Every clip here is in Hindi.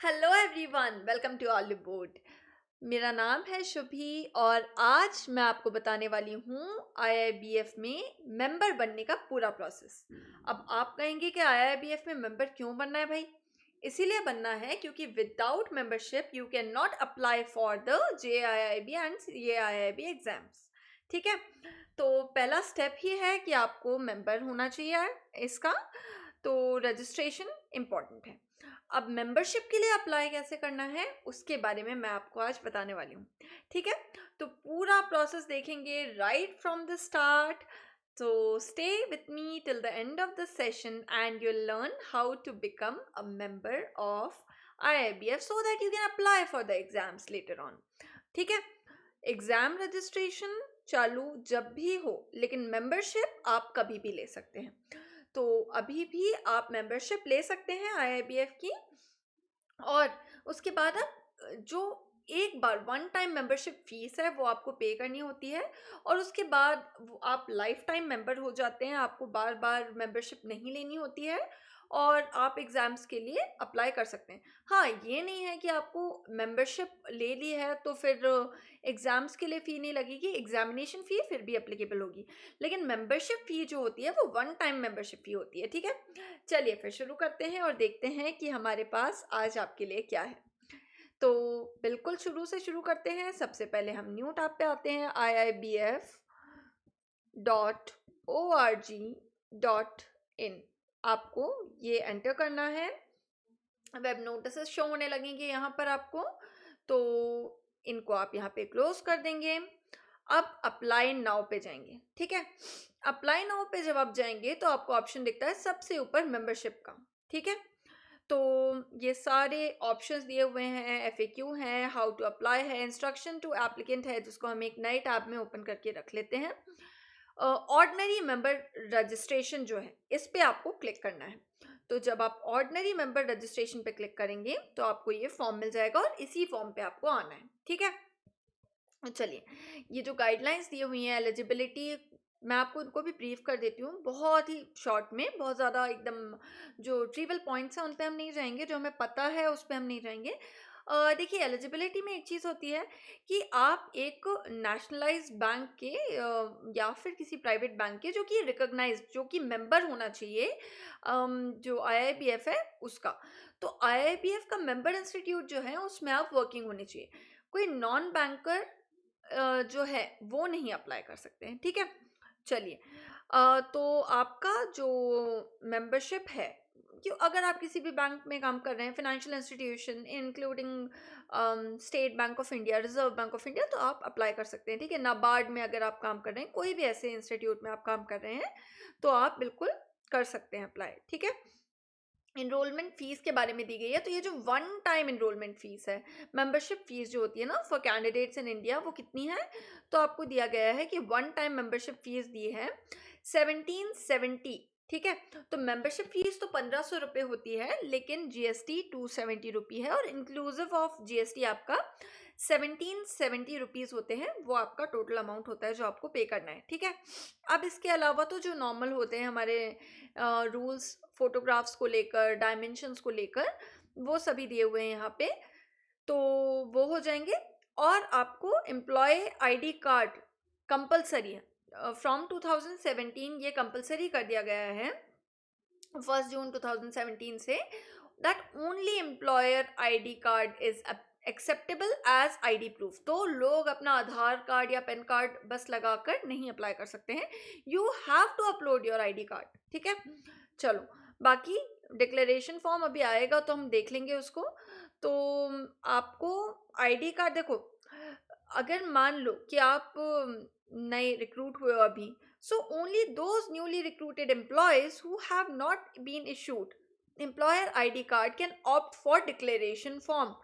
Hello everyone, welcome to all board. मेरा नाम है शुभी और आज मैं आपको बताने वाली हूँ आईआईबीएफ में मेंबर बनने का पूरा प्रोसेस। अब आप कहेंगे कि आईआईबीएफ में मेंबर क्यों बनना है भाई? इसीलिए बनना है क्योंकि without membership you can not apply for the JAIIB and CAIIB exams. ठीक है, तो पहला स्टेप ही है कि आपको मेंबर होना चाहिए इसका। तो रजिस्ट्रेशन इम्पॉर्टेंट है। अब मेंबरशिप के लिए अप्लाई कैसे करना है उसके बारे में मैं आपको आज बताने वाली हूँ। ठीक है, तो पूरा प्रोसेस देखेंगे right from the start. So stay with me till the end of the session and you'll learn how to become a member of IIBF so that you can apply for the exams later on. ठीक है, एग्जाम रजिस्ट्रेशन चालू जब भी हो, लेकिन मेंबरशिप आप कभी भी ले सकते हैं। तो अभी भी आप मेंबरशिप ले सकते हैं आईआईबीएफ की। और उसके बाद आप जो एक बार वन टाइम मेंबरशिप फीस है वो आपको पे करनी होती है। और उसके बाद आप लाइफ टाइम मेंबर हो जाते हैं, आपको बार बार मेंबरशिप नहीं लेनी होती है और आप एग्ज़ाम्स के लिए अप्लाई कर सकते हैं। हाँ, ये नहीं है कि आपको मेंबरशिप ले ली है तो फिर एग्ज़ाम्स के लिए फ़ी नहीं लगेगी, एग्जामिनेशन फ़ी फिर भी एप्लीकेबल होगी। लेकिन मेंबरशिप फ़ी जो होती है वो वन टाइम मेंबरशिप फ़ी होती है। ठीक है, चलिए फिर शुरू करते हैं और देखते हैं कि हमारे पास आज आपके लिए क्या है। तो बिल्कुल शुरू से शुरू करते हैं। सबसे पहले हम न्यू टैब पे आते हैं, iibf.org.in। आपको ये एंटर करना है। वेब नोटिस शो होने लगेंगे यहाँ पर आपको, तो इनको आप यहाँ पे क्लोज कर देंगे। अब अप्लाई नाउ पे जाएंगे। ठीक है, अप्लाई नाउ पे जब आप जाएंगे तो आपको ऑप्शन दिखता है सबसे ऊपर मेंबरशिप का। ठीक है, तो ये सारे ऑप्शंस दिए हुए हैं, एफएक्यू है, हाउ टू अप्लाई है, इंस्ट्रक्शन टू एप्लीकेंट है, जिसको हम एक नए टैब में ओपन करके रख लेते हैं। ऑर्डिनरी मेंबर रजिस्ट्रेशन जो है इस पे आपको क्लिक करना है। तो जब आप ऑर्डिनरी मेंबर रजिस्ट्रेशन पे क्लिक करेंगे तो आपको ये फॉर्म मिल जाएगा और इसी फॉर्म पे आपको आना है। ठीक है, चलिए ये जो गाइडलाइंस दी हुई हैं एलिजिबिलिटी, मैं आपको उनको भी ब्रीफ कर देती हूँ बहुत ही शॉर्ट में। बहुत ज़्यादा एकदम जो ट्रिवियल पॉइंट्स हैं उन पे हम नहीं जाएंगे, जो हमें पता है उस पे हम नहीं जाएंगे। देखिए, एलिजिबिलिटी में एक चीज़ होती है कि आप एक नेशनलाइज बैंक के या फिर किसी प्राइवेट बैंक के जो कि रिकॉग्नाइज, जो कि मेंबर होना चाहिए, जो आईआईबीएफ है उसका। तो आईआईबीएफ का मेंबर इंस्टीट्यूट जो है उसमें आप वर्किंग होनी चाहिए। कोई नॉन बैंकर जो है वो नहीं अप्लाई कर सकते हैं। ठीक है, चलिए तो आपका जो मेंबरशिप है, क्यों अगर आप किसी भी बैंक में काम कर रहे हैं, financial institution including state bank of India, reserve bank of India, तो आप अप्लाई कर सकते हैं। ठीक है, नाबार्ड में अगर आप काम कर रहे हैं, कोई भी ऐसे इंस्टीट्यूट में आप काम कर रहे हैं तो आप बिल्कुल कर सकते हैं अप्लाई। ठीक है, इनरोलमेंट फीस के बारे में दी गई है। तो ये जो वन टाइम इनरोलमेंट फीस है, मेंबरशिप फीस जो होती है ना फॉर कैंडिडेट्स इन इंडिया, वो कितनी है? तो आपको दिया गया है कि वन टाइम मेंबरशिप फीस दी है 1770। ठीक है, तो मेंबरशिप फीस तो 1500 रुपये होती है, लेकिन जीएसटी 270 रुपी है और इंक्लूसिव ऑफ जीएसटी आपका 1770 रुपीज़ होते हैं। वो आपका टोटल अमाउंट होता है जो आपको पे करना है। ठीक है, अब इसके अलावा तो जो नॉर्मल होते हैं हमारे रूल्स, फोटोग्राफ्स को लेकर, डायमेंशंस को लेकर, वो सभी दिए हुए हैं यहाँ पे, तो वो हो जाएंगे। और आपको एम्प्लॉय आईडी कार्ड कंपलसरी है। फ्रॉम 2017 ये कंपलसरी कर दिया गया है, 1 जून 2017 से, that only employer ID card is acceptable as ID proof. तो लोग अपना आधार कार्ड या पेन कार्ड बस लगाकर नहीं अप्लाई कर सकते हैं, you have to upload your ID card. ठीक है, चलो बाकी डिक्लेरेशन फॉर्म अभी आएगा तो हम देख लेंगे उसको। तो आपको आईडी कार्ड, देखो अगर मान लो कि आप नए रिक्रूट हुए हो अभी, so only those newly recruited employees who have not been issued employer ID card can opt for declaration form,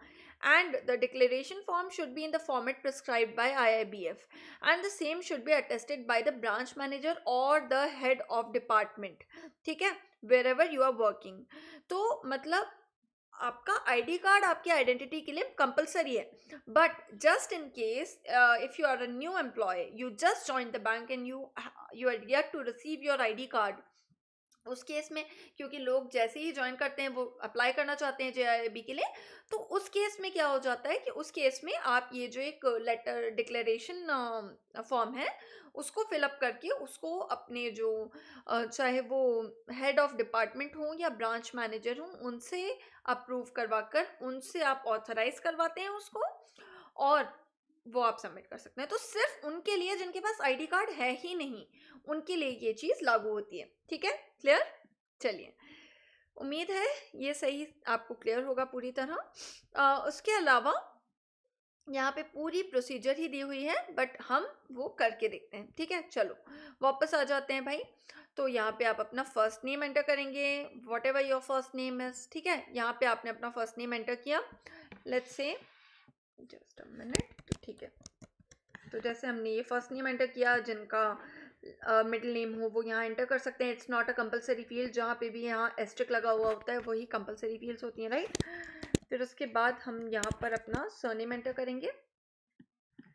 and the declaration form should be in the format prescribed by IIBF, and the same should be attested by the branch manager or the head of department. ठीक है, wherever you are working। तो मतलब आपका आईडी कार्ड आपकी आइडेंटिटी के लिए कंपलसरी है, but just in case if you are a new employ, you just join the bank and you are yet to receive your ID card, उस केस में क्योंकि लोग जैसे ही ज्वाइन करते हैं वो अप्लाई करना चाहते हैं जेआईबी के लिए, तो उस केस में क्या हो जाता है कि उस केस में आप ये जो एक लेटर डिक्लेरेशन फॉर्म है उसको फिलअप करके उसको अपने जो चाहे वो हेड ऑफ डिपार्टमेंट हो या ब्रांच मैनेजर हो उनसे अप्रूव करवा कर उनसे आप ऑथराइज करवाते हैं उसको, और वो आप सबमिट कर सकते हैं। तो सिर्फ उनके लिए जिनके पास आईडी कार्ड है ही नहीं, उनके लिए ये चीज़ लागू होती है। ठीक है, क्लियर? चलिए, उम्मीद है ये सही आपको क्लियर होगा पूरी तरह। उसके अलावा यहाँ पे पूरी प्रोसीजर ही दी हुई है, बट हम वो करके देखते हैं। ठीक है, चलो वापस आ जाते हैं भाई। तो यहाँ पे आप अपना फर्स्ट नेम एंटर करेंगे, what ever your first name is. ठीक है, यहाँ पे आपने अपना फर्स्ट नेम एंटर किया, let's say just a minute. तो ठीक है, तो जैसे हमने ये फर्स्ट नेम एंटर किया, जिनका मिडिल नेम हो वो यहाँ एंटर कर सकते हैं। It's not a compulsory field, जहाँ पे भी यहाँ एस्ट्रिक लगा हुआ होता है वही कंपलसरी फील्ड्स होती हैं, राइट। फिर उसके बाद हम यहाँ पर अपना सरनेम एंटर करेंगे।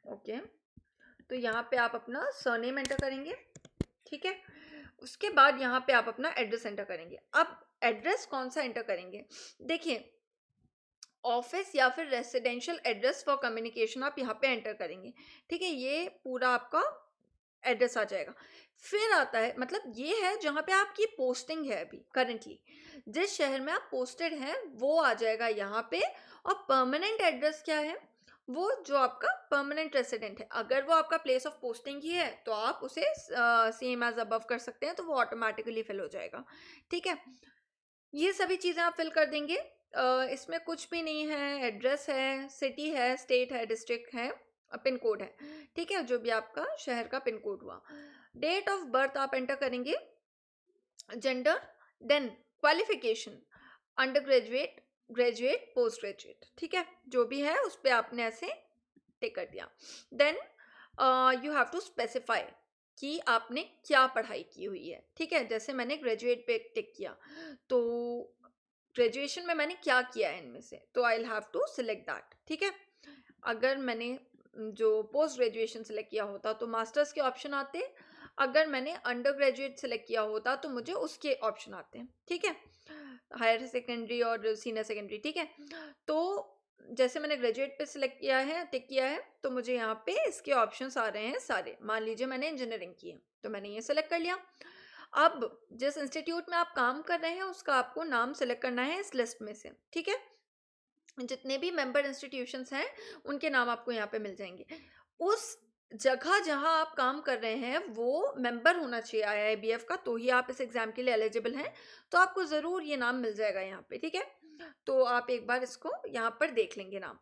ओके, तो यहाँ पे आप अपना सरनेम एंटर करेंगे। ठीक है, उसके बाद यहाँ पे आप अपना एड्रेस एंटर करेंगे। अब एड्रेस कौन सा एंटर करेंगे, देखिए ऑफिस या फिर रेसिडेंशियल एड्रेस फॉर कम्युनिकेशन आप यहाँ पे एंटर करेंगे। ठीक है, ये पूरा आपका एड्रेस आ जाएगा। फिर आता है, मतलब ये है जहाँ पे आपकी पोस्टिंग है अभी करेंटली, जिस शहर में आप पोस्टेड हैं वो आ जाएगा यहाँ पे। और परमानेंट एड्रेस क्या है, वो जो आपका परमानेंट रेसिडेंट है, अगर वो आपका प्लेस ऑफ पोस्टिंग ही है तो आप उसे सेम एज अबव कर सकते हैं, तो वो ऑटोमेटिकली फिल हो जाएगा। ठीक है, ये सभी चीज़ें आप फिल कर देंगे। इसमें कुछ भी नहीं है, एड्रेस है, सिटी है, स्टेट है, डिस्ट्रिक्ट है, पिन कोड है। ठीक है, जो भी आपका शहर का पिन कोड हुआ। डेट ऑफ बर्थ आप एंटर करेंगे, gender, then qualification, undergraduate, graduate, post graduate. ठीक है, जो भी है उस पर आपने ऐसे टिक कर दिया। Then you have to specify कि आपने क्या पढ़ाई की हुई है। ठीक है, जैसे मैंने ग्रेजुएट पे टिक किया, तो ग्रेजुएशन में मैंने क्या किया है इनमें से, तो I will have to select that. ठीक है, अगर मैंने जो पोस्ट ग्रेजुएशन सेलेक्ट किया होता तो मास्टर्स के ऑप्शन आते, अगर मैंने अंडर ग्रेजुएट सेलेक्ट किया होता तो मुझे उसके ऑप्शन आते हैं। ठीक है, हायर सेकेंडरी और सीनियर सेकेंडरी। ठीक है, तो जैसे मैंने ग्रेजुएट पे सिलेक्ट किया है, टिक किया है, तो मुझे यहाँ पे इसके ऑप्शंस आ रहे हैं सारे। मान लीजिए मैंने इंजीनियरिंग की है तो मैंने ये सिलेक्ट कर लिया। अब जिस इंस्टीट्यूट में आप काम कर रहे हैं उसका आपको नाम सेलेक्ट करना है इस लिस्ट में से। ठीक है, जितने भी मेंबर इंस्टीट्यूशंस हैं उनके नाम आपको यहाँ पे मिल जाएंगे। उस जगह जहाँ आप काम कर रहे हैं वो मेंबर होना चाहिए आईआईबीएफ का, तो ही आप इस एग्ज़ाम के लिए एलिजिबल हैं। तो आपको ज़रूर ये नाम मिल जाएगा यहाँ पे। ठीक है, तो आप एक बार इसको यहाँ पर देख लेंगे नाम।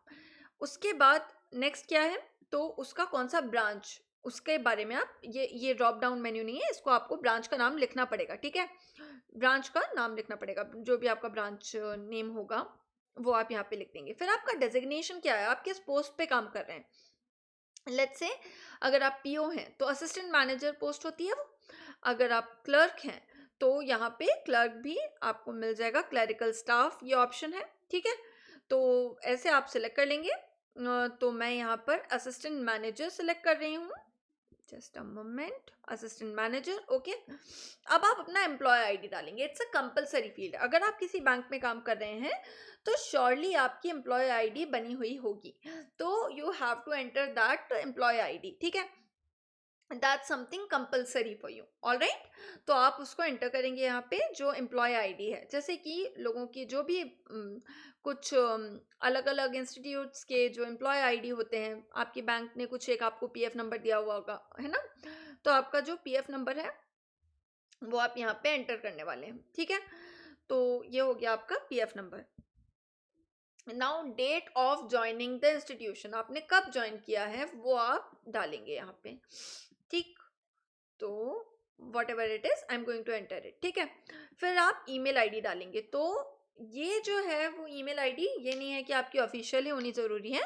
उसके बाद नेक्स्ट क्या है, तो उसका कौन सा ब्रांच, उसके बारे में आप ये ड्रॉप डाउन मेन्यू नहीं है, इसको आपको ब्रांच का नाम लिखना पड़ेगा। ठीक है, ब्रांच का नाम लिखना पड़ेगा, जो भी आपका ब्रांच नेम होगा वो आप यहाँ पे लिख देंगे। फिर आपका डेजिग्नेशन क्या है, आप किस पोस्ट पे काम कर रहे हैं। लेट्स से अगर आप पीओ हैं तो असिस्टेंट मैनेजर पोस्ट होती है वो। अगर आप क्लर्क हैं तो यहाँ पे क्लर्क भी आपको मिल जाएगा, क्लरिकल स्टाफ ये ऑप्शन है। ठीक है, तो ऐसे आप सिलेक्ट कर लेंगे। तो मैं यहाँ पर असिस्टेंट मैनेजर सिलेक्ट कर रही हूँ, just a moment, assistant manager. Okay, अब आप अपना एम्प्लॉय आईडी डालेंगे, इट्स अ कंपलसरी फील्ड। अगर आप किसी बैंक में काम कर रहे हैं तो श्योरली आपकी एम्प्लॉय आईडी बनी हुई होगी, तो you have to enter that employ ID. ठीक है, that something compulsory for you, all right. तो आप उसको एंटर करेंगे यहाँ पे, जो एम्प्लॉय आईडी है। जैसे कि लोगों की जो भी कुछ अलग अलग इंस्टीट्यूट्स के जो एम्प्लॉय आईडी होते हैं, आपकी बैंक ने कुछ एक आपको पीएफ नंबर दिया हुआ होगा, है ना, तो आपका जो पीएफ नंबर है वो आप यहाँ पे एंटर करने वाले हैं। ठीक है, तो ये हो गया आपका PF number. Now date of joining the institution, आपने कब ज्वाइन किया है वो आप डालेंगे यहाँ पे। ठीक, तो whatever it is I am going to enter it. ठीक है, फिर आप ईमेल आईडी डालेंगे। तो ये जो है वो ईमेल आईडी ये नहीं है कि आपकी ऑफिशियल ही होनी ज़रूरी है,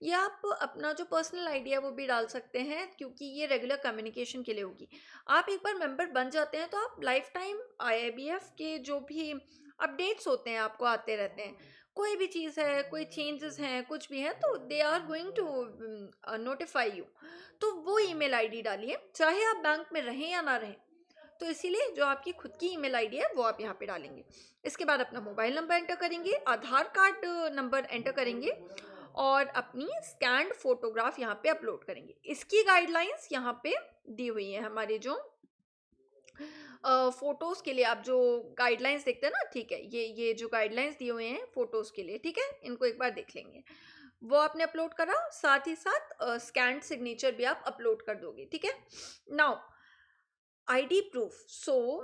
ये आप अपना जो पर्सनल आईडी है वो भी डाल सकते हैं, क्योंकि ये रेगुलर कम्युनिकेशन के लिए होगी। आप एक बार मेंबर बन जाते हैं तो आप लाइफ टाइम आईआईबीएफ के जो भी अपडेट्स होते हैं आपको आते रहते हैं। कोई भी चीज़ है, कोई चेंजेस हैं, कुछ भी है, तो they are going to notify you. तो वो ईमेल आईडी डालिए, चाहे आप बैंक में रहें या ना रहें। तो इसीलिए जो आपकी खुद की ईमेल आईडी है वो आप यहाँ पे डालेंगे। इसके बाद अपना मोबाइल नंबर एंटर करेंगे, आधार कार्ड नंबर एंटर करेंगे और अपनी स्कैन्ड फोटोग्राफ यहाँ पे अपलोड करेंगे। इसकी गाइडलाइंस यहाँ पे दी हुई है हमारे जो फोटोज के लिए। आप जो गाइडलाइंस देखते हैं ना, ठीक है, ये जो गाइडलाइंस दिए हुए हैं फोटोज के लिए, ठीक है, इनको एक बार देख लेंगे। वो आपने अपलोड करा, साथ ही साथ स्कैन्ड सिग्नेचर भी आप अपलोड कर दोगे, ठीक है। नाउ आईडी प्रूफ,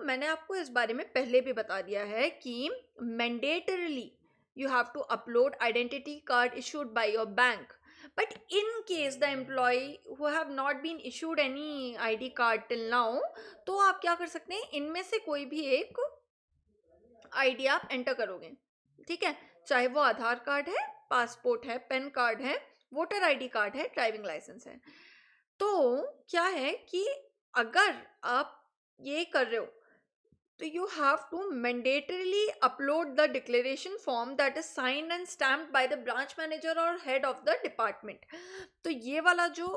मैंने आपको इस बारे में पहले भी बता दिया है कि mandatorily you have to upload identity card issued by your bank, but in case the employee who have not been issued any ID card till now, तो आप क्या कर सकते हैं, इनमें से कोई भी एक आईडी आप एंटर करोगे, ठीक है, चाहे वो आधार कार्ड है, पासपोर्ट है, पेन कार्ड है, वोटर आईडी कार्ड है, ड्राइविंग लाइसेंस है। तो क्या है कि अगर आप ये कर रहे हो तो you have to mandatorily upload the declaration form that is signed and stamped by the branch manager or head of the department। तो ये वाला जो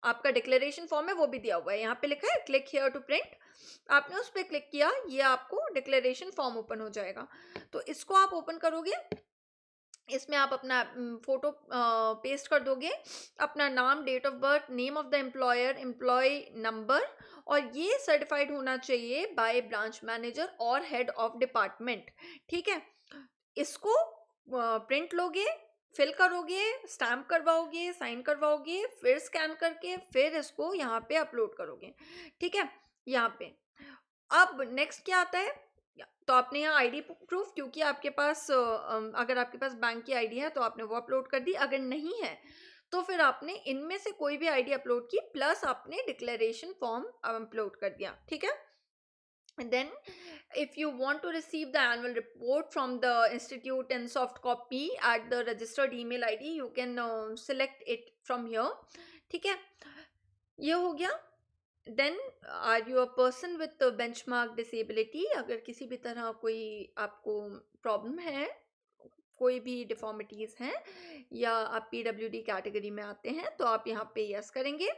आपका डिक्लेरेशन फॉर्म है वो भी दिया हुआ है, यहाँ पे लिखा है क्लिक हियर टू प्रिंट। आपने उस पर क्लिक किया, ये आपको डिक्लेरेशन फॉर्म ओपन हो जाएगा। तो इसको आप ओपन करोगे, इसमें आप अपना फोटो पेस्ट कर दोगे, अपना नाम, date of birth, name of the employer, employ number, और ये सर्टिफाइड होना चाहिए बाय ब्रांच मैनेजर और हेड ऑफ डिपार्टमेंट, ठीक है। इसको प्रिंट लोगे, फिल करोगे, स्टैम्प करवाओगे, साइन करवाओगे, फिर स्कैन करके फिर इसको यहाँ पे अपलोड करोगे, ठीक है। यहाँ पे अब नेक्स्ट क्या आता है, तो आपने यहाँ आईडी प्रूफ, क्योंकि आपके पास अगर आपके पास बैंक की आईडी है तो आपने वो अपलोड कर दी, अगर नहीं है तो फिर आपने इनमें से कोई भी आईडी अपलोड की, प्लस आपने डिक्लेरेशन फॉर्म अपलोड कर दिया, ठीक है। And then if you want to receive the annual report from the institute in soft copy at the registered email id, you can select it from here, ठीक है, ये हो गया। Then are you a person with benchmark disability, अगर किसी भी तरह कोई आपको प्रॉब्लम है, कोई भी डिफॉर्मिटीज़ हैं, या आप पीडब्ल्यूडी कैटेगरी में आते हैं, तो आप यहाँ पे यस करेंगे।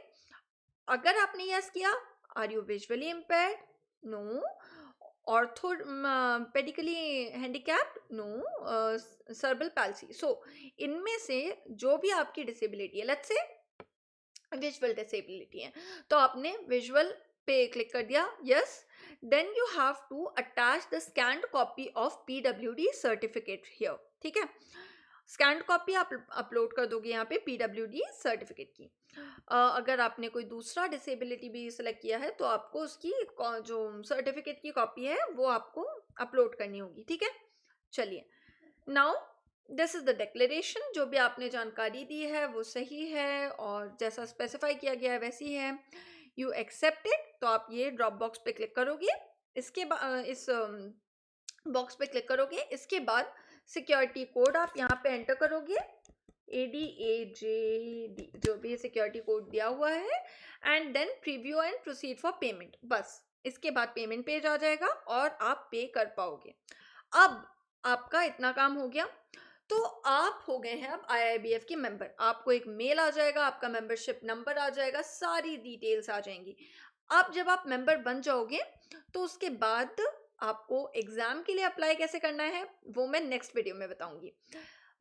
अगर आपने यस किया, are you visually impaired, no. Orthopedically handicapped, no. Cerebral palsy, इनमें से जो भी आपकी डिसेबिलिटी है, लेट्स से विजुअल डिसेबिलिटी है, तो आपने विजुअल पे क्लिक कर दिया, yes. Then you have to attach the scanned copy of PWD certificate here, ठीक है। स्कैन्ड कॉपी आप अपलोड कर दोगे यहाँ पे पीडब्ल्यूडी सर्टिफिकेट की। अगर आपने कोई दूसरा डिसेबिलिटी भी सिलेक्ट किया है तो आपको उसकी जो सर्टिफिकेट की कॉपी है वो आपको अपलोड करनी होगी, ठीक है। चलिए, now this is the declaration, जो भी आपने जानकारी दी है वो सही है और जैसा स्पेसिफाई किया गया है वैसी है। यू एक्सेप्ट इट, तो आप ये ड्रॉप बॉक्स पे क्लिक करोगे, इसके बाद इस बॉक्स पे क्लिक करोगे, इसके बाद सिक्योरिटी कोड आप यहाँ पे एंटर करोगे, ADAJD, जो भी सिक्योरिटी कोड दिया हुआ है, and then preview and proceed for payment. बस इसके बाद पेमेंट पेज आ जाएगा और आप पे कर पाओगे। अब आपका इतना काम हो गया, तो आप हो गए हैं अब IIBF के मेंबर। आपको एक मेल आ जाएगा, आपका मेंबरशिप नंबर आ जाएगा, सारी डिटेल्स आ जाएंगी। अब जब आप मेंबर बन जाओगे तो उसके बाद आपको एग्जाम के लिए अप्लाई कैसे करना है वो मैं नेक्स्ट वीडियो में बताऊंगी।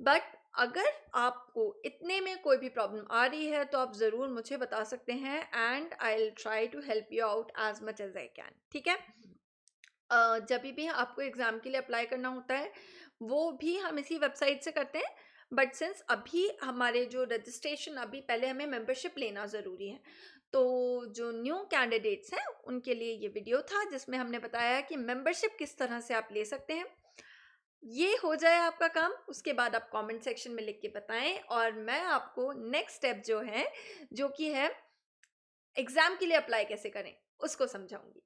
बट अगर आपको इतने में कोई भी प्रॉब्लम आ रही है तो आप ज़रूर मुझे बता सकते हैं, and I will try to help you out as much as I can, ठीक है। जब भी आपको एग्ज़ाम के लिए अप्लाई करना होता है वो भी हम इसी वेबसाइट से करते हैं, बट सिंस अभी हमारे जो रजिस्ट्रेशन, अभी पहले हमें मेंबरशिप लेना ज़रूरी है, तो जो न्यू कैंडिडेट्स हैं उनके लिए ये वीडियो था जिसमें हमने बताया कि मेंबरशिप किस तरह से आप ले सकते हैं। ये हो जाए आपका काम, उसके बाद आप कमेंट सेक्शन में लिख के बताएं और मैं आपको नेक्स्ट स्टेप जो है, जो कि है एग्ज़ाम के लिए अप्लाई कैसे करें, उसको समझाऊंगी।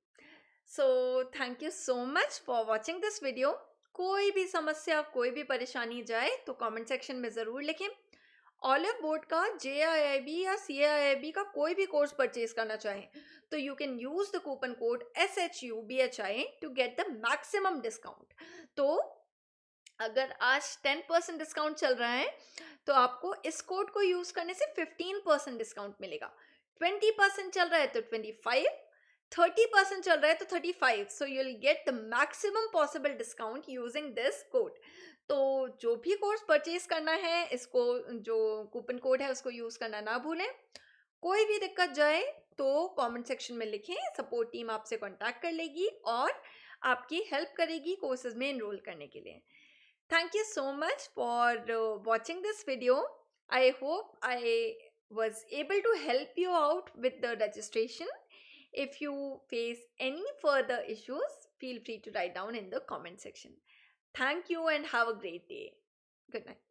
So thank you so much for watching this video. कोई भी समस्या, कोई भी परेशानी जाए तो कमेंट सेक्शन में ज़रूर लिखें। ऑलिव बोर्ड का JIIB या CIIB का कोई भी कोर्स परचेज करना चाहें तो you can use the coupon code SHUBHI to get the maximum discount. तो अगर आज 10% डिस्काउंट चल रहा है तो आपको इस कोड को यूज़ करने से 15% डिस्काउंट मिलेगा। 20% चल रहा है तो 25, 30% चल रहा है तो 35, so you will get the maximum possible discount using this code. तो जो भी कोर्स परचेज करना है, इसको जो कूपन कोड है उसको यूज करना ना भूलें। कोई भी दिक्कत जाए तो कमेंट सेक्शन में लिखें, सपोर्ट टीम आपसे कांटेक्ट कर लेगी और आपकी हेल्प करेगी कोर्सेज में एनरोल करने के लिए। Thank you so much for watching this video. I hope I was able to help you out with the registration. If you face any further issues, feel free to write down in the comment section. Thank you and have a great day. Good night.